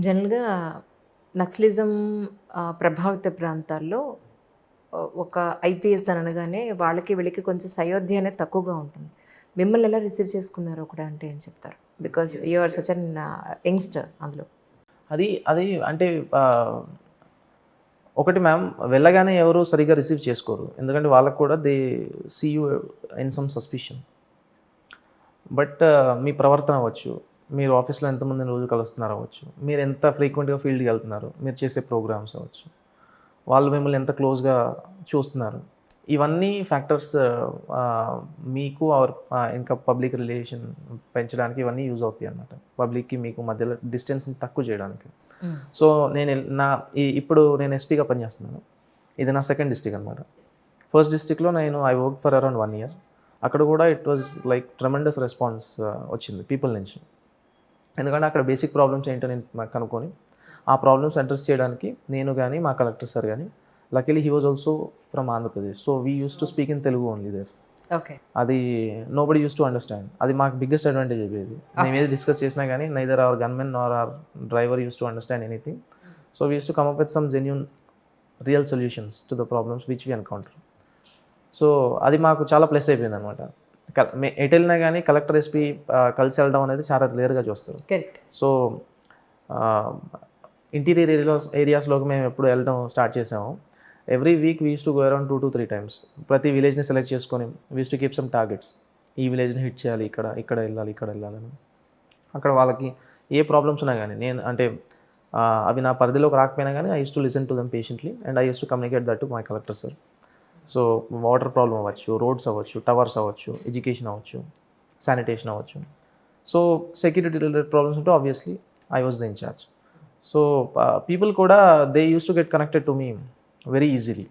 జనరల్‌గా నక్సలిజం ప్రభావిత ప్రాంతాల్లో ఒక ఐపీఎస్ అనగానే వాళ్ళకి వీళ్ళకి కొంచెం సయోధ్య అనేది తక్కువగా ఉంటుంది. మిమ్మల్ని ఎలా రిసీవ్ చేసుకున్నారో కూడా అంటే ఏం చెప్తారు? Because you are such an youngster అందులో. అది అది అంటే ఒకటి మ్యామ్, వెళ్ళగానే ఎవరు సరిగ్గా రిసీవ్ చేసుకోరు. ఎందుకంటే వాళ్ళకి కూడా they see you in some suspicion. But మీ ప్రవర్తన అవ్వచ్చు, మీరు ఆఫీస్‌లో ఎంతమందిని రోజు కలుస్తున్నారు అవ్వచ్చు, మీరు ఎంత ఫ్రీక్వెంట్‌గా ఫీల్డ్‌కి వెళ్తున్నారు, మీరు చేసే ప్రోగ్రామ్స్ అవ్వచ్చు, వాళ్ళు మిమ్మల్ని ఎంత క్లోజ్‌గా చూస్తున్నారు. ఇవన్నీ ఫ్యాక్టర్స్ మీకు ఇంకా పబ్లిక్ రిలేషన్ పెంచడానికి ఇవన్నీ యూజ్ అవుతాయి అన్నమాట. పబ్లిక్‌కి మీకు మధ్యలో డిస్టెన్స్‌ని తక్కువ చేయడానికి. సో నేను ఇప్పుడు నేను ఎస్పీగా పనిచేస్తున్నాను. ఇది నా సెకండ్ డిస్ట్రిక్ట్ అనమాట. ఫస్ట్ డిస్ట్రిక్ట్‌లో I work for around 1 year. అక్కడ కూడా it was like tremendous response వచ్చింది పీపుల్ నుంచి. ఎందుకంటే అక్కడ బేసిక్ ప్రాబ్లమ్స్ ఏంటో నేను కనుక్కొని ఆ ప్రాబ్లమ్స్ అడ్రస్ చేయడానికి నేను కానీ, మా కలెక్టర్ సార్ కానీ, luckily he was also from Andhra Pradesh. So we use to speak in Telugu only there. Okay. అది నోబడీ యూస్ టు అండర్స్టాండ్. అది మాకు బిగ్గెస్ట్ అడ్వాంటేజ్ అయిపోయేది. మేము ఏది డిస్కస్ చేసినా కానీ neither our gunmen or our driver use to understand anything. So we use to come up with some genuine real solutions to the problems which we encounter. సో అది మాకు చాలా ప్లస్ అయిపోయింది అనమాట. ఎటు వెళ్ళినా కానీ కలెక్టర్, ఎస్పీ కలిసి వెళ్ళడం అనేది చాలా రేర్గా చూస్తారు. కరెక్ట్. సో ఇంటీరియర్ ఏరియాస్లోకి మేము ఎప్పుడు వెళ్ళడం స్టార్ట్ చేసాము. Every week we use to go around 2 to 3 times. ప్రతి విలేజ్ని సెలెక్ట్ చేసుకొని we use to keep some targets. ఈ విలేజ్ని హిట్ చేయాలి, ఇక్కడ వెళ్ళాలి, ఇక్కడ వెళ్ళాలని. అక్కడ వాళ్ళకి ఏ ప్రాబ్లమ్స్ ఉన్నా కానీ అవి నా పరిధిలోకి రాకపోయినా కానీ I use to listen to them patiently and I use to communicate that to my collector sir. So water problem అవ్వచ్చు, రోడ్స్ అవ్వచ్చు, టవర్స్ అవ్వచ్చు, ఎడ్యుకేషన్ అవ్వచ్చు, శానిటేషన్ అవ్వచ్చు. సో సెక్యూరిటీ రిలేటెడ్ ప్రాబ్లమ్స్ ఉంటే obviously I was the in charge. So people కూడా they use to get connected to me very easily.